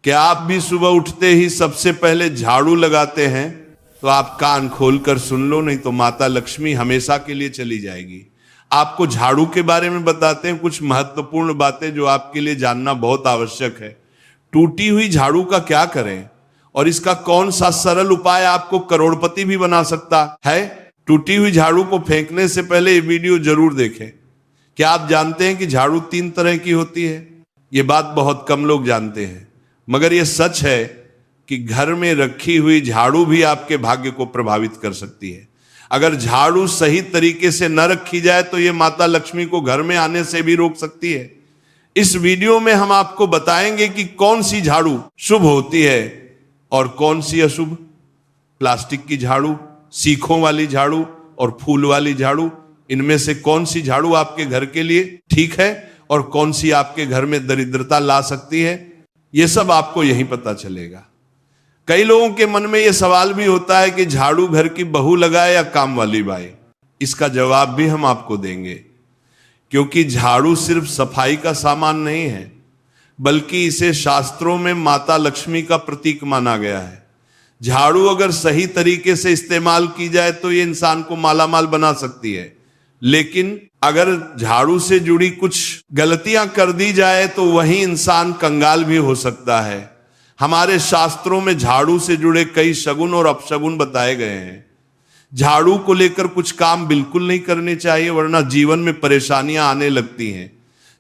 क्या आप भी सुबह उठते ही सबसे पहले झाड़ू लगाते हैं? तो आप कान खोलकर सुन लो, नहीं तो माता लक्ष्मी हमेशा के लिए चली जाएगी। आपको झाड़ू के बारे में बताते हैं कुछ महत्वपूर्ण बातें जो आपके लिए जानना बहुत आवश्यक है। टूटी हुई झाड़ू का क्या करें और इसका कौन सा सरल उपाय आपको करोड़पति भी बना सकता है। टूटी हुई झाड़ू को फेंकने से पहले ये वीडियो जरूर देखें। क्या आप जानते हैं कि झाड़ू 3 तरह की होती है? ये बात बहुत कम लोग जानते हैं, मगर यह सच है कि घर में रखी हुई झाड़ू भी आपके भाग्य को प्रभावित कर सकती है। अगर झाड़ू सही तरीके से न रखी जाए तो यह माता लक्ष्मी को घर में आने से भी रोक सकती है। इस वीडियो में हम आपको बताएंगे कि कौन सी झाड़ू शुभ होती है और कौन सी अशुभ। प्लास्टिक की झाड़ू, सीखों वाली झाड़ू और फूल वाली झाड़ू, इनमें से कौन सी झाड़ू आपके घर के लिए ठीक है और कौन सी आपके घर में दरिद्रता ला सकती है, यह सब आपको यहीं पता चलेगा। कई लोगों के मन में यह सवाल भी होता है कि झाड़ू घर की बहू लगाए या काम वाली बाई। इसका जवाब भी हम आपको देंगे, क्योंकि झाड़ू सिर्फ सफाई का सामान नहीं है, बल्कि इसे शास्त्रों में माता लक्ष्मी का प्रतीक माना गया है। झाड़ू अगर सही तरीके से इस्तेमाल की जाए तो ये इंसान को मालामाल बना सकती है, लेकिन अगर झाड़ू से जुड़ी कुछ गलतियां कर दी जाए तो वही इंसान कंगाल भी हो सकता है। हमारे शास्त्रों में झाड़ू से जुड़े कई शगुन और अपशगुन बताए गए हैं। झाड़ू को लेकर कुछ काम बिल्कुल नहीं करने चाहिए, वरना जीवन में परेशानियां आने लगती हैं।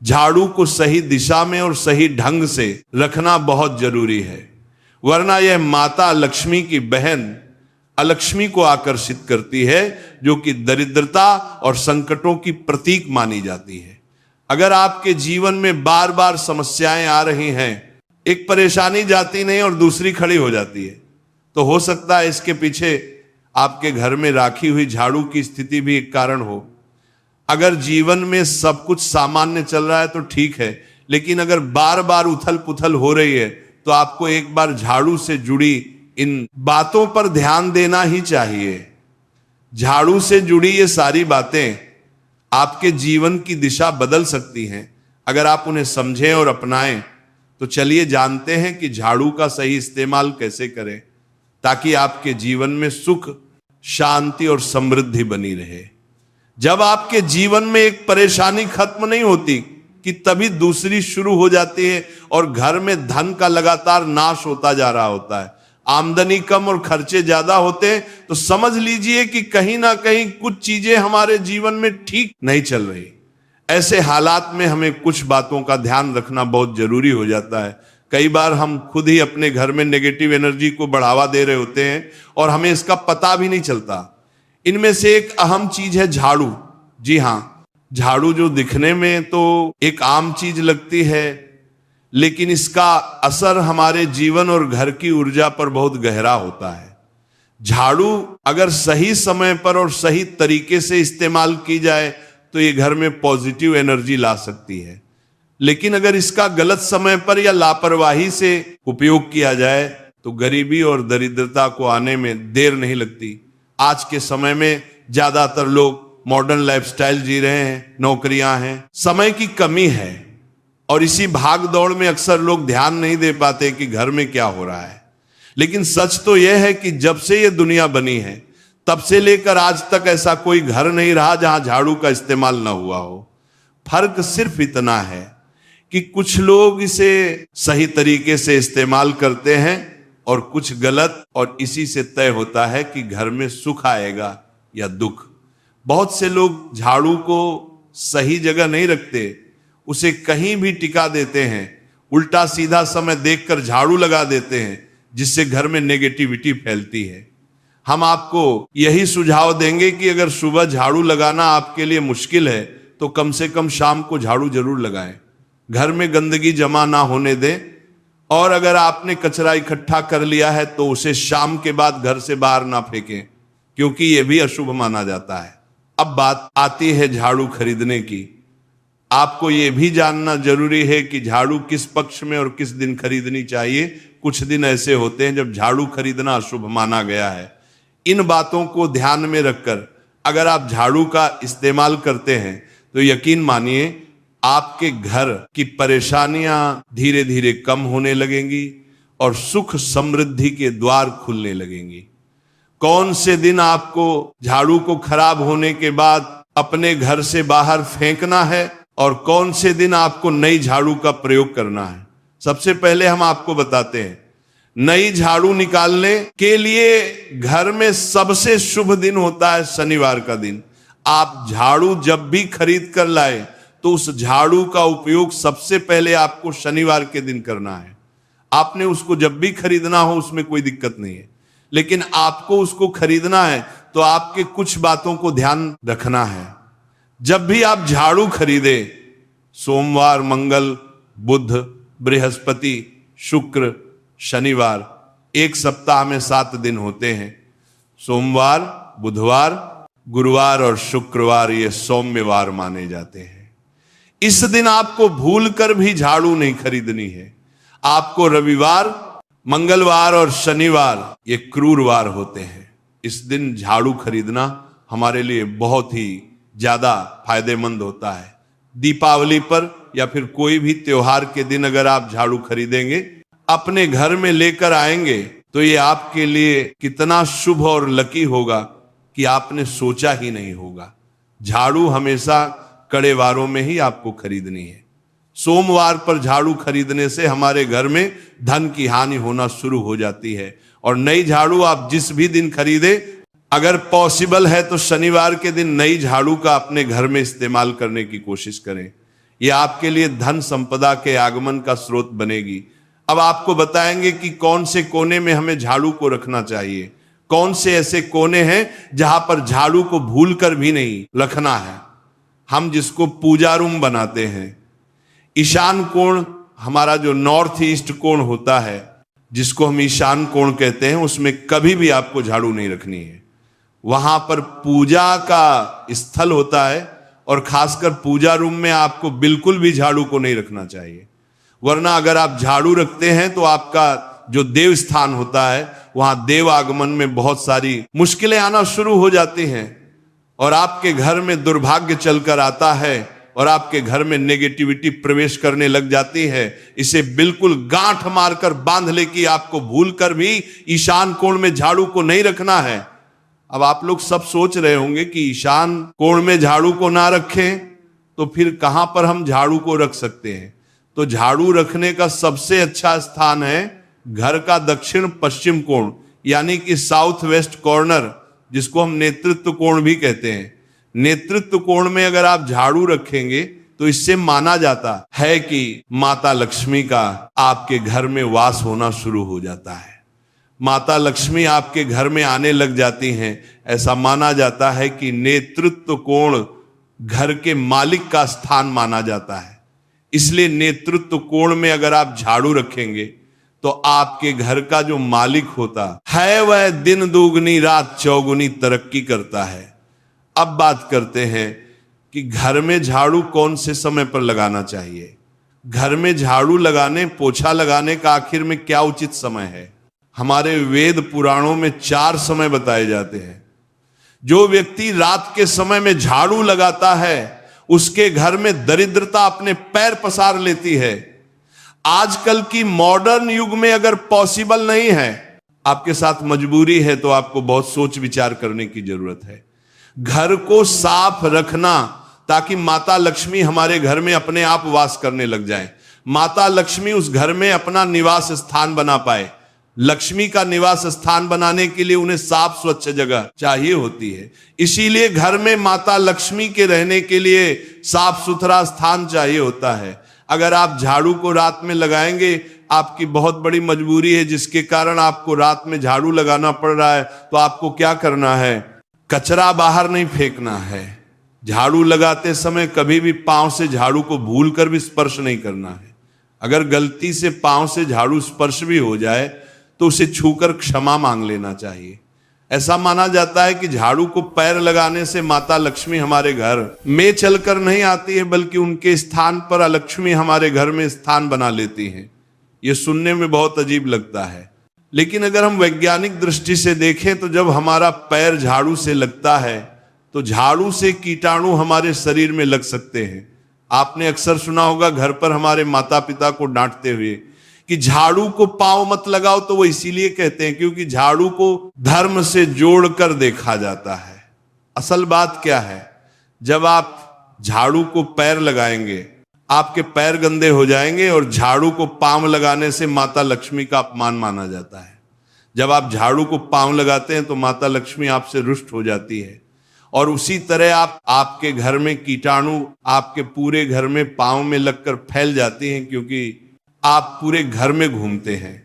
झाड़ू को सही दिशा में और सही ढंग से रखना बहुत जरूरी है, वरना यह माता लक्ष्मी की बहन अलक्ष्मी को आकर्षित करती है, जो कि दरिद्रता और संकटों की प्रतीक मानी जाती है। अगर आपके जीवन में बार बार समस्याएं आ रही हैं, एक परेशानी जाती नहीं और दूसरी खड़ी हो जाती है, तो हो सकता है इसके पीछे आपके घर में राखी हुई झाड़ू की स्थिति भी एक कारण हो। अगर जीवन में सब कुछ सामान्य चल रहा है तो ठीक है, लेकिन अगर बार बार उथल पुथल हो रही है तो आपको एक बार झाड़ू से जुड़ी इन बातों पर ध्यान देना ही चाहिए। झाड़ू से जुड़ी ये सारी बातें आपके जीवन की दिशा बदल सकती हैं अगर आप उन्हें समझें और अपनाएं। तो चलिए जानते हैं कि झाड़ू का सही इस्तेमाल कैसे करें, ताकि आपके जीवन में सुख, शांति और समृद्धि बनी रहे। जब आपके जीवन में एक परेशानी खत्म नहीं होती कि तभी दूसरी शुरू हो जाती है और घर में धन का लगातार नाश होता जा रहा होता है। आमदनी कम और खर्चे ज्यादा होते हैं तो समझ लीजिए कि कहीं ना कहीं कुछ चीजें हमारे जीवन में ठीक नहीं चल रही। ऐसे हालात में हमें कुछ बातों का ध्यान रखना बहुत जरूरी हो जाता है। कई बार हम खुद ही अपने घर में नेगेटिव एनर्जी को बढ़ावा दे रहे होते हैं और हमें इसका पता भी नहीं चलता। इनमें से एक अहम चीज है झाड़ू। जी हाँ, झाड़ू जो दिखने में तो एक आम चीज लगती है, लेकिन इसका असर हमारे जीवन और घर की ऊर्जा पर बहुत गहरा होता है। झाड़ू अगर सही समय पर और सही तरीके से इस्तेमाल की जाए तो ये घर में पॉजिटिव एनर्जी ला सकती है, लेकिन अगर इसका गलत समय पर या लापरवाही से उपयोग किया जाए तो गरीबी और दरिद्रता को आने में देर नहीं लगती। आज के समय में ज्यादातर लोग मॉडर्न लाइफस्टाइल जी रहे हैं, नौकरियां हैं, समय की कमी है और इसी भाग दौड़ में अक्सर लोग ध्यान नहीं दे पाते कि घर में क्या हो रहा है। लेकिन सच तो यह है कि जब से ये दुनिया बनी है तब से लेकर आज तक ऐसा कोई घर नहीं रहा जहां झाड़ू का इस्तेमाल ना हुआ हो। फर्क सिर्फ इतना है कि कुछ लोग इसे सही तरीके से इस्तेमाल करते हैं और कुछ गलत, और इसी से तय होता है कि घर में सुख आएगा या दुख। बहुत से लोग झाड़ू को सही जगह नहीं रखते, उसे कहीं भी टिका देते हैं, उल्टा सीधा समय देखकर झाड़ू लगा देते हैं, जिससे घर में नेगेटिविटी फैलती है। हम आपको यही सुझाव देंगे कि अगर सुबह झाड़ू लगाना आपके लिए मुश्किल है तो कम से कम शाम को झाड़ू जरूर लगाएं। घर में गंदगी जमा ना होने दें, और अगर आपने कचरा इकट्ठा कर लिया है तो उसे शाम के बाद घर से बाहर ना फेंकें, क्योंकि यह भी अशुभ माना जाता है। अब बात आती है झाड़ू खरीदने की। आपको यह भी जानना जरूरी है कि झाड़ू किस पक्ष में और किस दिन खरीदनी चाहिए। कुछ दिन ऐसे होते हैं जब झाड़ू खरीदना अशुभ माना गया है। इन बातों को ध्यान में रखकर अगर आप झाड़ू का इस्तेमाल करते हैं तो यकीन मानिए आपके घर की परेशानियां धीरे धीरे कम होने लगेंगी, और सुख समृद्धि के द्वार खुलने लगेंगी। कौन से दिन आपको झाड़ू को खराब होने के बाद अपने घर से बाहर फेंकना है और कौन से दिन आपको नई झाड़ू का प्रयोग करना है। सबसे पहले हम आपको बताते हैं, नई झाड़ू निकालने के लिए घर में सबसे शुभ दिन होता है शनिवार का दिन। आप झाड़ू जब भी खरीद कर लाए तो उस झाड़ू का उपयोग सबसे पहले आपको शनिवार के दिन करना है। आपने उसको जब भी खरीदना हो उसमें कोई दिक्कत नहीं है, लेकिन आपको उसको खरीदना है तो आपके कुछ बातों को ध्यान रखना है। जब भी आप झाड़ू खरीदे, सोमवार, मंगल, बुध, बृहस्पति, शुक्र, शनिवार, एक सप्ताह में 7 दिन होते हैं। सोमवार, बुधवार, गुरुवार और शुक्रवार ये सौम्यवार माने जाते हैं। इस दिन आपको भूलकर भी झाड़ू नहीं खरीदनी है। आपको रविवार, मंगलवार और शनिवार ये क्रूरवार होते हैं। इस दिन झाड़ू खरीदना हमारे लिए बहुत ही ज्यादा फायदेमंद होता है। दीपावली पर या फिर कोई भी त्योहार के दिन अगर आप झाड़ू खरीदेंगे, अपने घर में लेकर आएंगे तो ये आपके लिए कितना शुभ और लकी होगा कि आपने सोचा ही नहीं होगा। झाड़ू हमेशा कड़े वारों में ही आपको खरीदनी है। सोमवार पर झाड़ू खरीदने से हमारे घर में धन की हानि होना शुरू हो जाती है। और नई झाड़ू आप जिस भी दिन खरीदे, अगर पॉसिबल है तो शनिवार के दिन नई झाड़ू का अपने घर में इस्तेमाल करने की कोशिश करें। यह आपके लिए धन संपदा के आगमन का स्रोत बनेगी। अब आपको बताएंगे कि कौन से कोने में हमें झाड़ू को रखना चाहिए, कौन से ऐसे कोने हैं जहां पर झाड़ू को भूलकर भी नहीं रखना है। हम जिसको पूजा रूम बनाते हैं, ईशान कोण हमारा जो नॉर्थ ईस्ट कोण होता है, जिसको हम ईशान कोण कहते हैं, उसमें कभी भी आपको झाड़ू नहीं रखनी है। वहां पर पूजा का स्थल होता है और खासकर पूजा रूम में आपको बिल्कुल भी झाड़ू को नहीं रखना चाहिए। वरना अगर आप झाड़ू रखते हैं तो आपका जो देव स्थान होता है वहां देव आगमन में बहुत सारी मुश्किलें आना शुरू हो जाती हैं और आपके घर में दुर्भाग्य चलकर आता है और आपके घर में नेगेटिविटी प्रवेश करने लग जाती है। इसे बिल्कुल गांठ मारकर बांध ले कि आपको भूलकर भी ईशान कोण में झाड़ू को नहीं रखना है। अब आप लोग सब सोच रहे होंगे कि ईशान कोण में झाड़ू को ना रखें तो फिर कहां पर हम झाड़ू को रख सकते हैं। तो झाड़ू रखने का सबसे अच्छा स्थान है घर का दक्षिण पश्चिम कोण, यानी कि साउथ वेस्ट कॉर्नर, जिसको हम नेतृत्व कोण भी कहते हैं। नेतृत्व कोण में अगर आप झाड़ू रखेंगे तो इससे माना जाता है कि माता लक्ष्मी का आपके घर में वास होना शुरू हो जाता है। माता लक्ष्मी आपके घर में आने लग जाती हैं। ऐसा माना जाता है कि नेतृत्व कोण घर के मालिक का स्थान माना जाता है। इसलिए नेतृत्व कोण में अगर आप झाड़ू रखेंगे तो आपके घर का जो मालिक होता है वह दिन दुगनी रात चौगुनी तरक्की करता है। अब बात करते हैं कि घर में झाड़ू कौन से समय पर लगाना चाहिए। घर में झाड़ू लगाने, पोछा लगाने का आखिर में क्या उचित समय है। हमारे वेद पुराणों में 4 समय बताए जाते हैं। जो व्यक्ति रात के समय में झाड़ू लगाता है उसके घर में दरिद्रता अपने पैर पसार लेती है। आजकल की मॉडर्न युग में अगर पॉसिबल नहीं है, आपके साथ मजबूरी है, तो आपको बहुत सोच विचार करने की जरूरत है। घर को साफ रखना ताकि माता लक्ष्मी हमारे घर में अपने आप वास करने लग जाए। माता लक्ष्मी उस घर में अपना निवास स्थान बना पाए। लक्ष्मी का निवास स्थान बनाने के लिए उन्हें साफ स्वच्छ जगह चाहिए होती है। इसीलिए घर में माता लक्ष्मी के रहने के लिए साफ सुथरा स्थान चाहिए होता है। अगर आप झाड़ू को रात में लगाएंगे, आपकी बहुत बड़ी मजबूरी है जिसके कारण आपको रात में झाड़ू लगाना पड़ रहा है, तो आपको क्या करना है, कचरा बाहर नहीं फेंकना है। झाड़ू लगाते समय कभी भी पांव से झाड़ू को भूलकर भी स्पर्श नहीं करना है। अगर गलती से पांव से झाड़ू स्पर्श भी हो जाए तो उसे छूकर क्षमा मांग लेना चाहिए। ऐसा माना जाता है कि झाड़ू को पैर लगाने से माता लक्ष्मी हमारे घर में चलकर नहीं आती है, बल्कि उनके स्थान पर लक्ष्मी हमारे घर में स्थान बना लेती हैं। यह सुनने में बहुत अजीब लगता है, लेकिन अगर हम वैज्ञानिक दृष्टि से देखें तो जब हमारा पैर झाड़ू से लगता है तो झाड़ू से कीटाणु हमारे शरीर में लग सकते हैं। आपने अक्सर सुना होगा घर पर हमारे माता पिता को डांटते हुए कि झाड़ू को पांव मत लगाओ, तो वो इसीलिए कहते हैं क्योंकि झाड़ू को धर्म से जोड़कर देखा जाता है। असल बात क्या है, जब आप झाड़ू को पैर लगाएंगे, आपके पैर गंदे हो जाएंगे, और झाड़ू को पांव लगाने से माता लक्ष्मी का अपमान माना जाता है। जब आप झाड़ू को पांव लगाते हैं तो माता लक्ष्मी आपसे रुष्ट हो जाती है। और उसी तरह आपके घर में कीटाणु आपके पूरे घर में पांव में लगकर फैल जाती हैं, क्योंकि आप पूरे घर में घूमते हैं।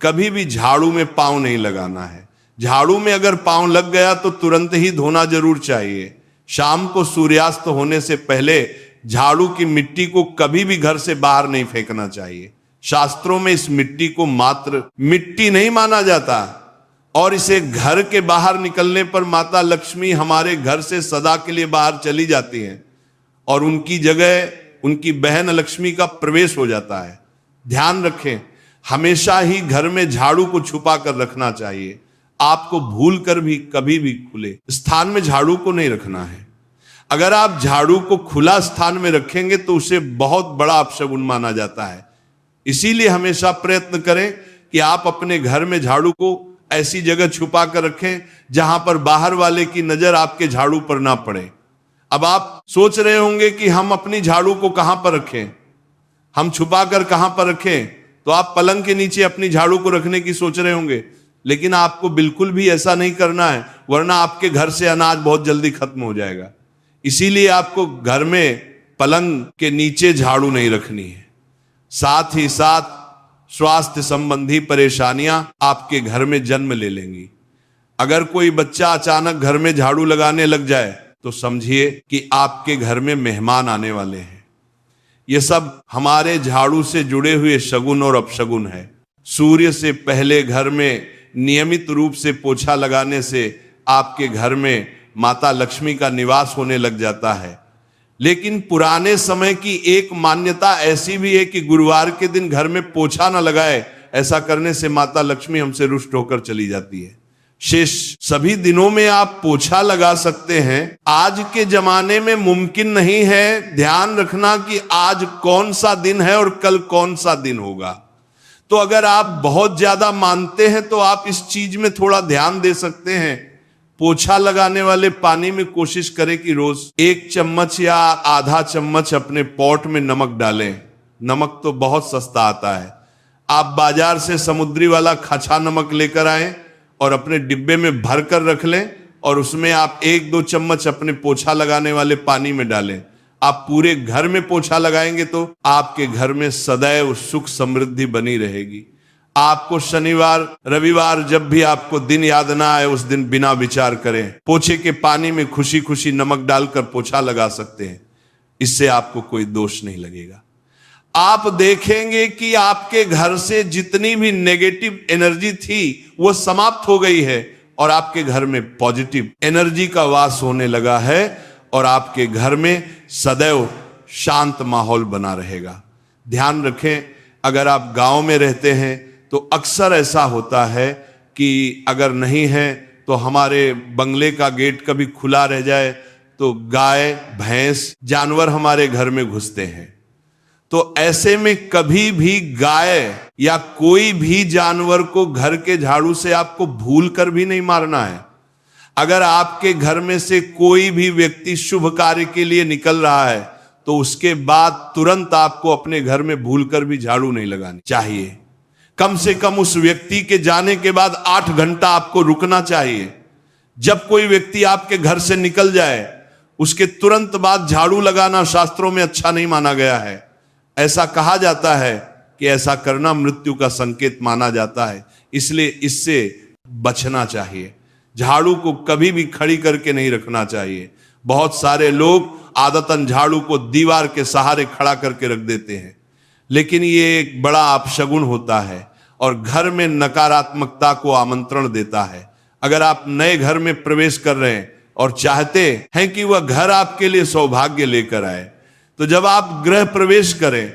कभी भी झाड़ू में पांव नहीं लगाना है। झाड़ू में अगर पांव लग गया तो तुरंत ही धोना जरूर चाहिए। शाम को सूर्यास्त होने से पहले झाड़ू की मिट्टी को कभी भी घर से बाहर नहीं फेंकना चाहिए। शास्त्रों में इस मिट्टी को मात्र मिट्टी नहीं माना जाता, और इसे घर के बाहर निकलने पर माता लक्ष्मी हमारे घर से सदा के लिए बाहर चली जाती हैं, और उनकी जगह उनकी बहन लक्ष्मी का प्रवेश हो जाता है। ध्यान रखें, हमेशा ही घर में झाड़ू को छुपा कर रखना चाहिए। आपको भूल कर भी कभी भी खुले स्थान में झाड़ू को नहीं रखना है। अगर आप झाड़ू को खुला स्थान में रखेंगे तो उसे बहुत बड़ा अपशगुन माना जाता है। इसीलिए हमेशा प्रयत्न करें कि आप अपने घर में झाड़ू को ऐसी जगह छुपा कर रखें जहां पर बाहर वाले की नजर आपके झाड़ू पर ना पड़े। अब आप सोच रहे होंगे कि हम अपनी झाड़ू को कहां पर रखें, हम छुपा कर कहां पर रखें, तो आप पलंग के नीचे अपनी झाड़ू को रखने की सोच रहे होंगे, लेकिन आपको बिल्कुल भी ऐसा नहीं करना है, वरना आपके घर से अनाज बहुत जल्दी खत्म हो जाएगा। इसीलिए आपको घर में पलंग के नीचे झाड़ू नहीं रखनी है। साथ ही साथ स्वास्थ्य संबंधी परेशानियां आपके घर में जन्म ले लेंगी। अगर कोई बच्चा अचानक घर में झाड़ू लगाने लग जाए तो समझिए कि आपके घर में मेहमान आने वाले हैं। यह सब हमारे झाड़ू से जुड़े हुए शगुन और अपशगुन है। सूर्य से पहले घर में नियमित रूप से पोछा लगाने से आपके घर में माता लक्ष्मी का निवास होने लग जाता है। लेकिन पुराने समय की एक मान्यता ऐसी भी है कि गुरुवार के दिन घर में पोछा न लगाए, ऐसा करने से माता लक्ष्मी हमसे रुष्ट होकर चली जाती है। शेष सभी दिनों में आप पोछा लगा सकते हैं। आज के जमाने में मुमकिन नहीं है। ध्यान रखना कि आज कौन सा दिन है और कल कौन सा दिन होगा। तो अगर आप बहुत ज्यादा मानते हैं तो आप इस चीज में थोड़ा ध्यान दे सकते हैं। पोछा लगाने वाले पानी में कोशिश करें कि रोज 1 चम्मच या आधा चम्मच अपने पॉट में नमक डालें। नमक तो बहुत सस्ता आता है। आप बाजार से समुद्री वाला खच्छा नमक लेकर आए और अपने डिब्बे में भर कर रख लें, और उसमें आप 1-2 चम्मच अपने पोछा लगाने वाले पानी में डालें। आप पूरे घर में पोछा लगाएंगे तो आपके घर में सदैव सुख समृद्धि बनी रहेगी। आपको शनिवार रविवार जब भी आपको दिन याद ना आए, उस दिन बिना विचार करें पोछे के पानी में खुशी खुशी नमक डालकर पोछा लगा सकते हैं। इससे आपको कोई दोष नहीं लगेगा। आप देखेंगे कि आपके घर से जितनी भी नेगेटिव एनर्जी थी वो समाप्त हो गई है, और आपके घर में पॉजिटिव एनर्जी का वास होने लगा है, और आपके घर में सदैव शांत माहौल बना रहेगा। ध्यान रखें, अगर आप गांव में रहते हैं तो अक्सर ऐसा होता है कि अगर नहीं है तो हमारे बंगले का गेट कभी खुला रह जाए तो गाय भैंस जानवर हमारे घर में घुसते हैं। तो ऐसे में कभी भी गाय या कोई भी जानवर को घर के झाड़ू से आपको भूल कर भी नहीं मारना है। अगर आपके घर में से कोई भी व्यक्ति शुभ कार्य के लिए निकल रहा है तो उसके बाद तुरंत आपको अपने घर में भूलकर भी झाड़ू नहीं लगानी चाहिए। कम से कम उस व्यक्ति के जाने के बाद 8 घंटा आपको रुकना चाहिए। जब कोई व्यक्ति आपके घर से निकल जाए उसके तुरंत बाद झाड़ू लगाना शास्त्रों में अच्छा नहीं माना गया है। ऐसा कहा जाता है कि ऐसा करना मृत्यु का संकेत माना जाता है, इसलिए इससे बचना चाहिए। झाड़ू को कभी भी खड़ी करके नहीं रखना चाहिए। बहुत सारे लोग आदतन झाड़ू को दीवार के सहारे खड़ा करके रख देते हैं, लेकिन ये एक बड़ा अपशगुन होता है और घर में नकारात्मकता को आमंत्रण देता है। अगर आप नए घर में प्रवेश कर रहे हैं और चाहते हैं कि वह घर आपके लिए सौभाग्य लेकर आए, तो जब आप गृह प्रवेश करें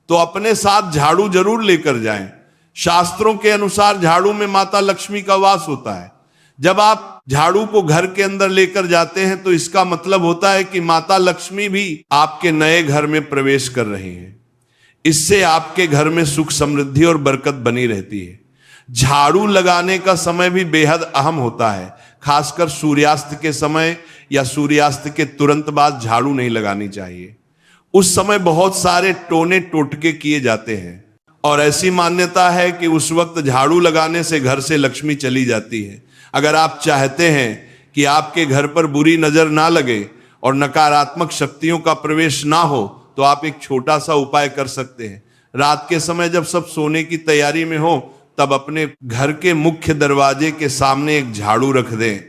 तो अपने साथ झाड़ू जरूर लेकर जाएं। शास्त्रों के अनुसार झाड़ू में माता लक्ष्मी का वास होता है। जब आप झाड़ू को घर के अंदर लेकर जाते हैं तो इसका मतलब होता है कि माता लक्ष्मी भी आपके नए घर में प्रवेश कर रही हैं। इससे आपके घर में सुख समृद्धि और बरकत बनी रहती है। झाड़ू लगाने का समय भी बेहद अहम होता है, खासकर सूर्यास्त के समय या सूर्यास्त के तुरंत बाद झाड़ू नहीं लगानी चाहिए। उस समय बहुत सारे टोने टोटके किए जाते हैं और ऐसी मान्यता है कि उस वक्त झाड़ू लगाने से घर से लक्ष्मी चली जाती है। अगर आप चाहते हैं कि आपके घर पर बुरी नजर ना लगे और नकारात्मक शक्तियों का प्रवेश ना हो, तो आप एक छोटा सा उपाय कर सकते हैं। रात के समय जब सब सोने की तैयारी में हो, तब अपने घर के मुख्य दरवाजे के सामने एक झाड़ू रख दें।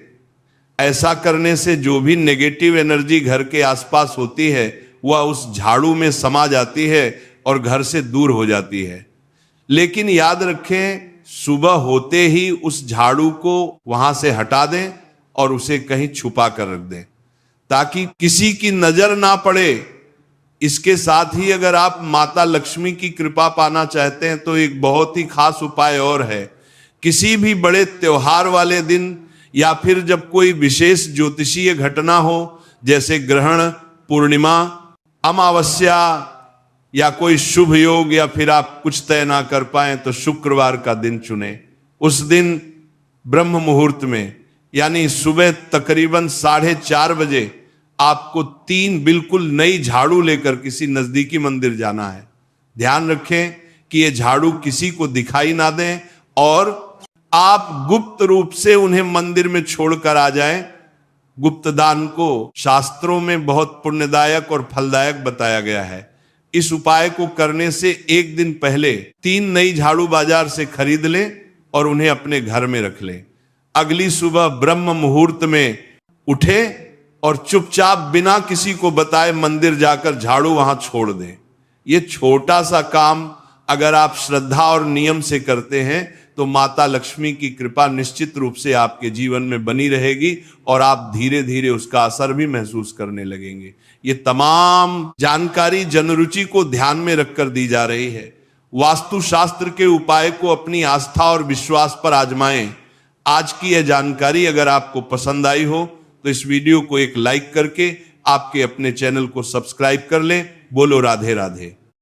ऐसा करने से जो भी नेगेटिव एनर्जी घर के आसपास होती है वह उस झाड़ू में समा जाती है और घर से दूर हो जाती है। लेकिन याद रखें, सुबह होते ही उस झाड़ू को वहां से हटा दें और उसे कहीं छुपा कर रख दें ताकि किसी की नजर ना पड़े। इसके साथ ही अगर आप माता लक्ष्मी की कृपा पाना चाहते हैं तो एक बहुत ही खास उपाय और है। किसी भी बड़े त्योहार वाले दिन या फिर जब कोई विशेष ज्योतिषीय घटना हो, जैसे ग्रहण, पूर्णिमा, अमावस्या या कोई शुभ योग, या फिर आप कुछ तय ना कर पाए तो शुक्रवार का दिन चुने। उस दिन ब्रह्म मुहूर्त में यानी सुबह तकरीबन 4:30 बजे आपको 3 बिल्कुल नई झाड़ू लेकर किसी नजदीकी मंदिर जाना है। ध्यान रखें कि ये झाड़ू किसी को दिखाई ना दें और आप गुप्त रूप से उन्हें मंदिर में छोड़कर आ जाएं। गुप्त दान को शास्त्रों में बहुत पुण्यदायक और फलदायक बताया गया है। इस उपाय को करने से एक दिन पहले 3 नई झाड़ू बाजार से खरीद लें और उन्हें अपने घर में रख लें। अगली सुबह ब्रह्म मुहूर्त में उठे और चुपचाप बिना किसी को बताए मंदिर जाकर झाड़ू वहां छोड़ दें। यह छोटा सा काम अगर आप श्रद्धा और नियम से करते हैं तो माता लक्ष्मी की कृपा निश्चित रूप से आपके जीवन में बनी रहेगी और आप धीरे धीरे उसका असर भी महसूस करने लगेंगे। ये तमाम जानकारी जनरुचि को ध्यान में रखकर दी जा रही है। वास्तु शास्त्र के उपाय को अपनी आस्था और विश्वास पर आजमाएं। आज की यह जानकारी अगर आपको पसंद आई हो तो इस वीडियो को एक लाइक करके आपके अपने चैनल को सब्सक्राइब कर लें। बोलो राधे राधे।